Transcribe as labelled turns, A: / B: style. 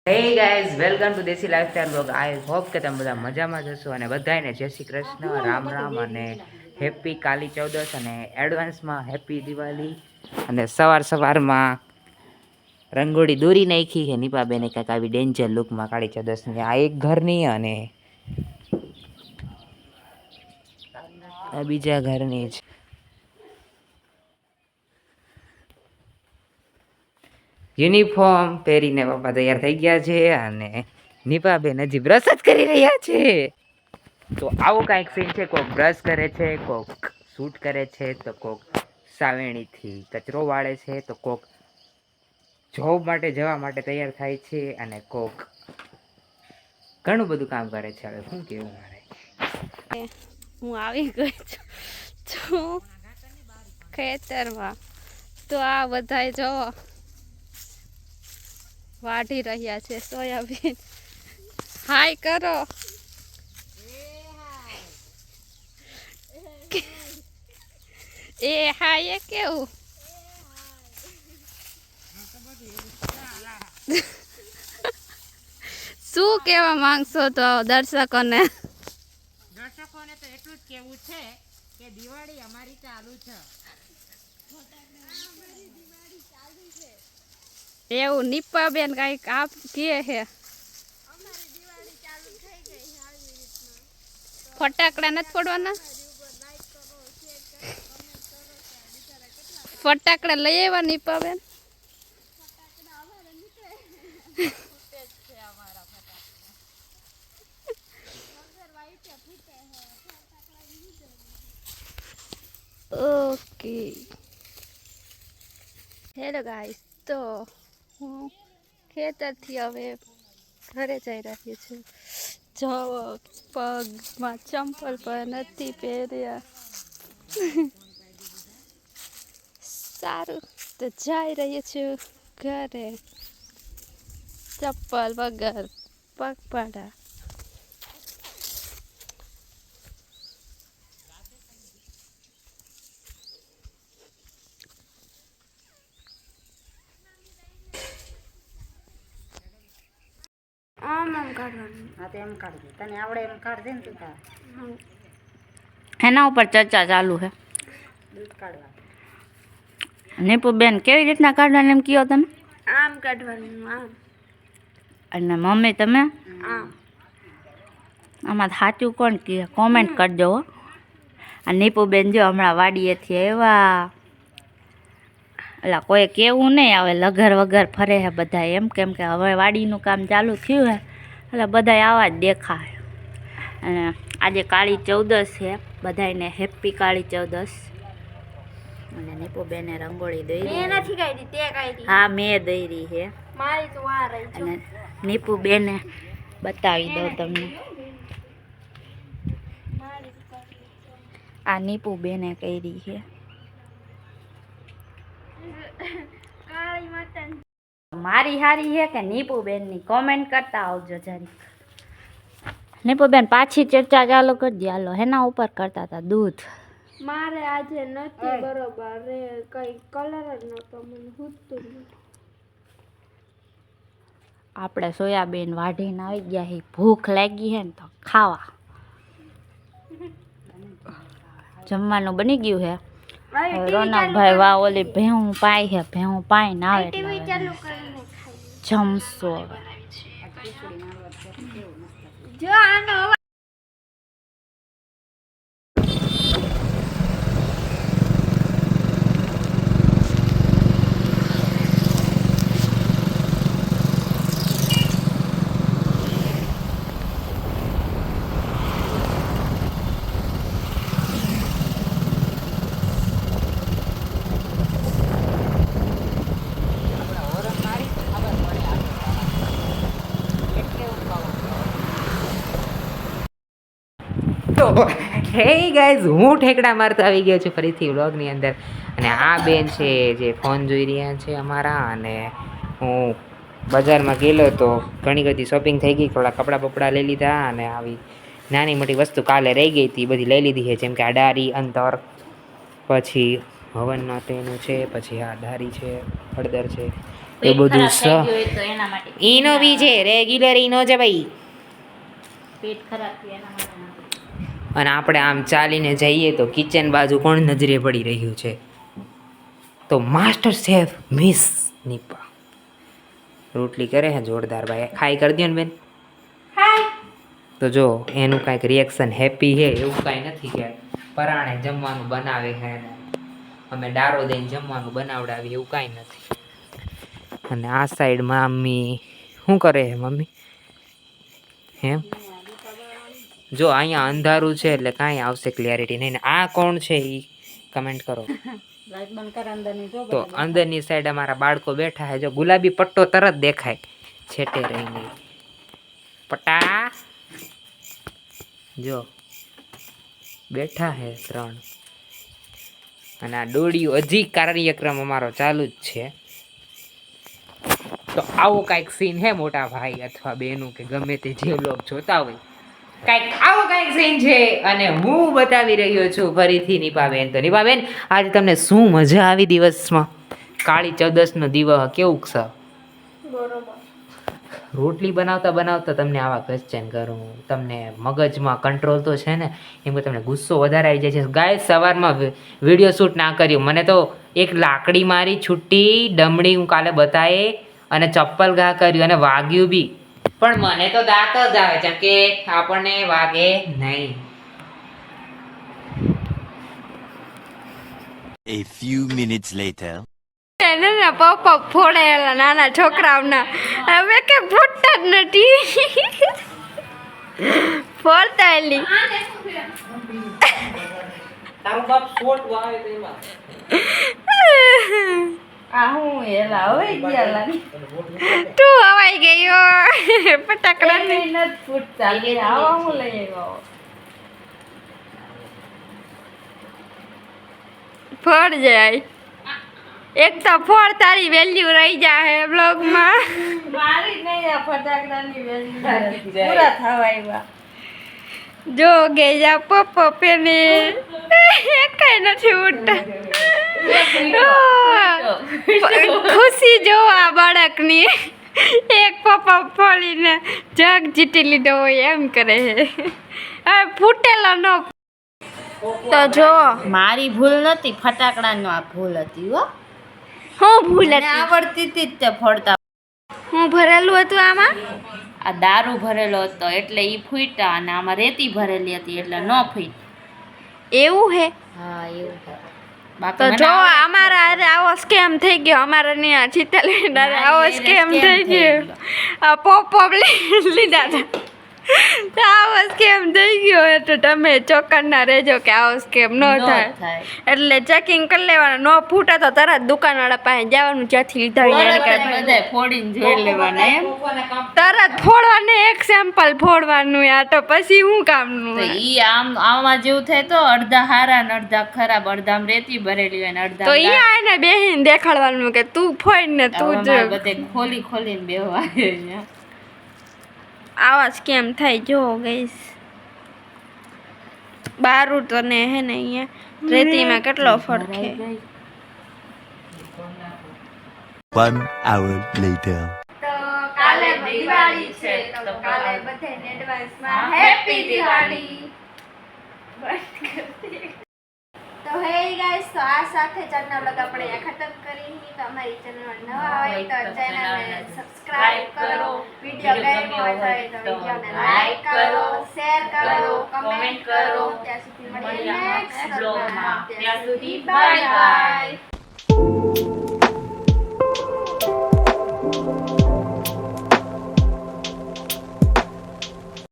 A: Hey guys welcome to Desi lifestyle blog. I hope કે તમે બધા મજામાં જશો અને બધાને જય શ્રી કૃષ્ણ, રામ રામ અને હેપી કાલી ચૌદશ અને એડવાન્સમાં હેપી દિવાળી. અને સવારમાં રંગોળી દોરી નાખી છે નીપાબેને કંઈક આવી ડેન્જર લુકમાં કાળી ચૌદશની. આ એક ઘરની અને આ બીજા ઘરની જ યુનિફોર્મ પહેરીને પપ્પા તૈયાર થઈ ગયા છે અને નીપાબેન હજી બ્રશ જ કરી રહ્યા છે. તો આવું કાંઈક સીન છે. કોક બ્રશ કરે છે, કોક શૂટ કરે છે, તો કોક સાવેણીથી કચરો વાળે છે, તો કોક જોબ માટે જવા માટે તૈયાર થાય છે અને કોક ઘણું બધું કામ કરે છે. હવે શું કેવું મારે.
B: હું આવી ગઈ છું ખેતરમાં. તો આ બધાય જો વાઢી રહ્યા છે સોયાબીન. હાય કરો. એ હાય એ કેવું શું કેવા માંગશો તો દર્શકોને?
C: દર્શકોને તો એટલું જ કહેવું છે કે દિવાળી અમારી ચાલુ છે.
B: એવું નીપાબેન કઈક આપ કે હે ફટાકડા નથી ફોડવાના? ફટાકડા લઈ આવ્યા નીપાબેન? ઓકે હેલો ગાઈસ, તો હું ખેતરથી હવે ઘરે જઈ રહી છું. જો પગમાં ચંપલ પણ નથી પહેર્યા. સારું, તો જઈ રહી છું ઘરે ચપ્પલ વગર પગપાળા. આમ કાઢવાનું.
C: હા તો એમ કાઢજે, તને આવડે એમ કાઢજે ને તું તાર.
B: એના ઉપર ચર્ચા ચાલુ છે.
C: દૂધ કાઢવા
B: નીપુબેન કેવી રીતના કાઢવાનું એમ કયો તમે?
D: આમ કાઢવાનું, આમ.
B: અને મમ્મી તમે?
D: આમ.
B: આમાં સાચું કોણ કહે કોમેન્ટ કરજો. આ નીપુબેન જો હમણાં વાડીએથી આવ્યા. એટલે કોઈ કેવું નહીં, આવે લગર વગર ફરે છે બધા એમ, કેમ કે હવે વાડીનું કામ ચાલુ થયું છે એટલે બધા આવા જ દેખાય. અને આજે કાળી ચૌદશ છે, બધાને હેપી કાળી ચૌદશ. અને નીપુબેને રંગોળી દોરી.
D: મેં નથી કાઢી, તે કાઢી.
B: હા મેં દોરી છે.
D: મારી તો આ રહી છે.
B: અને નીપુબેને બતાવી દઉં તમને. આ નીપુબેને કરી છે.
D: કાળી માતા
B: મારી હારી છે કે નીપુબેનની કોમેન્ટ કરતા આવજો જરી. નીપુબેન પાછી ચર્ચા ચાલુ કરી દે. હાલો હેના ઉપર કરતા હતા દૂધ.
D: મારે આજે નથી બરોબર રે, કઈ કલર જ નતો મને હૂતું નથી.
B: આપણે સોયાબીન વાઢીને આવી ગયા છે. ભૂખ લાગી છે ને તો ખાવા. જમવાનું બની ગયું છે. રોનકભાઈ વાહ ઓલી ભેહું પાય છે, ભેહું પાઈને આવે
D: ટીવી ચાલુ કરીને
B: જમશો.
D: જો આનો અવાજ
A: તો હે ગાઈઝ, હું ઠેકડા મારતો આવી ગયો છું ફરીથી વ્લોગની અંદર. અને આ બેન છે જે ફોન જોઈ રહ્યા છે અમારા. અને હું બજારમાં ગયેલો તો ઘણી બધી શોપિંગ થઈ ગઈ, થોડા કપડાં બપડા લઈ લીધા અને આવી નાની મોટી વસ્તુ કાલે રહી ગઈ હતી બધી લઈ લીધી છે. જેમ કે આ ડારી અંતર, પછી હવન માટેનું છે, પછી આ ડારી છે, હળદર છે, એ બધું
B: ખરાબ થઈ ગયું હોય તો એના માટે
A: ઈનો બી છે, રેગ્યુલર ઈનો છે ભાઈ.
B: પેટ ખરાબ થયું એના માટે નથી.
A: અને આપણે આમ ચાલીને જઈએ તો કિચન બાજુ કોણ નજરે પડી રહ્યું છે? તો માસ્ટર શેફ મિસ નીપા રોટલી કરે છે જોરદાર ભાઈ. ખાઈ કરી દો ને બેન. તો જો એનું કાંઈક રિએક્શન હેપી છે એવું કાંઈ નથી કે પરાણે જમવાનું બનાવે છે ને અમે ડારો દઈને જમવાનું બનાવડાવીએ એવું કાંઈ નથી. અને આ સાઈડમાં મમ્મી શું કરે છે મમ્મી? એમ જો અહીંયા અંધારું છે એટલે કાંઈ આવશે ક્લિયરિટી નહીં. ને આ કોણ છે એ કમેન્ટ કરો.
B: લાઈટ બંધ કર અંદરની જો
A: તો અંદરની સાઈડ અમારા બાળકો બેઠા છે. જો ગુલાબી પટ્ટો તરત દેખાય છેટે રહીને. પટા જો બેઠા હે 3. અને આ ડોડિયું હજી કાર્યક્રમ અમારો ચાલુ જ છે. તો આવો કાંઈક સીન હે મોટા ભાઈ અથવા બેનું કે ગમે તે જે લોક જોતા હોય કાંઈક આવો કાંઈક સીન છે. અને હું બતાવી રહ્યો છું ફરીથી નિપાબેન. તો નિપાબેન આજે તમને શું મજા આવી દિવસમાં? કાળી ચૌદસનો દિવસ કેવું છે?
D: બરોબર.
A: રોટલી બનાવતા બનાવતા તમને આવા ક્વેશ્ચન કરું, તમને મગજમાં કંટ્રોલ તો છે ને? એમ કે તમને ગુસ્સો વધારે આવી જાય છે. ગાય સવારમાં વિડીયો શૂટ ના કર્યું, મને તો એક લાકડી મારી છૂટી ડમડી હું કાલે બતાવે અને ચપ્પલ ઘા કર્યું અને વાગ્યું બી, પણ મને તો દાંત જ આવે છે કે આપણને વાગે નહીં.
E: A few minutes later.
D: એને ને પપ્પા ફોડેલા નાના છોકરાઓના હવે કે ફૂટતા જ નથી. ફોડતા એલી
A: તારો બાપ શોટ વાવે તેમાં
B: આ હું એલા હવે ગયા
D: તું હવાઈ ગયો ફટાકડા
B: નથી ફૂટતા આવા હું લઈ આવ્યો
D: ફોડ જાય. એક તો ફોડ તારી વેલ્યુ રહી જાય બ્લોગમાં.
B: મારી નહીં આ ફટાકડાની વેલ્યુ પૂરા થવા આવ્યા
D: જો ગયા પપ્પા પેને કઈ નથી ઉઠતા. ખુશી જો આ બાળકની એક પપ્પા ફોડીને જગ જીતી લીધો હોય એમ કરે છે. હવે ફૂટેલો નો. તો જો
B: મારી ભૂલ નથી, ફટાકડાનો આ ભૂલ હતી હો.
D: હું ભૂલ
B: મને આવડતી હતી જ તે ફોડતા.
D: હું ભરેલું હતું આમાં.
B: આ દારૂ ભરેલો હતો એટલે ઈ ફૂટ્યા અને આમાં રેતી ભરેલી હતી એટલે ન ફૂટ.
D: એવું હે.
B: હા એવું છે.
D: તો જો અમારા હારે આવો સ્કેમ થઈ ગયો. અમારા ત્યાં ચિત્તલ આવો સ્કેમ થઈ ગયો. આ પોપ લીધા હતા. આવો સ્કેમ થઈ ગયો એટલે તમે ચોકન્ના રહેજો કે આવો સ્કેમ ન થાય. એટલે ચેકિંગ કરી લેવાનું. ન ફૂટે તો તરત દુકાનવાળા પાસે જવાનું, જ્યાંથી લીધા હોય
B: બધા ફોડીને જોઈ લેવાના એમ.
D: તરત ફોડવાનું. એક સેમ્પલ ફોડવાનું. આ તો પછી શું કામનું?
B: તો ઈ આમાં જેવું થાય તો અડધા હારા ને અડધા ખરાબ, અડધામાં રેતી ભરેલી હોય ને
D: તો
B: અડધા
D: અહીંયા એને બેહીને દેખાડવાનું કે તું ફોડ ને તું જો.
B: બધે ખોલી ખોલીને બેહવા અહીંયા.
D: આવા સ્કેમ થાય જો ગઈસ. બારું તો ને હે ને અહીંયા રેતીમાં કેટલો ફરક છે.
E: 1 hour later.
D: તો કાલે દિવાળી છે તો કાલે બધાને એડવાન્સમાં હેપી દિવાળી. તો હે ગાઈસ, તો આ સાથે ચેનલ વ્લોગ આપણે અહીંયા ખતમ કરી. તો અમારી ચેનલમાં નવા હોય તો ચેનલને સબસ્ક્રાઇબ કરો. વિડિયો ગમ્યો હોય તો વિડિયોને લાઈક કરો, શેર કરો, કમેન્ટ કરો. ત્યાં સુધી મળીએ નેક્સ્ટ વ્લોગમાં. ત્યાં સુધી બાય બાય.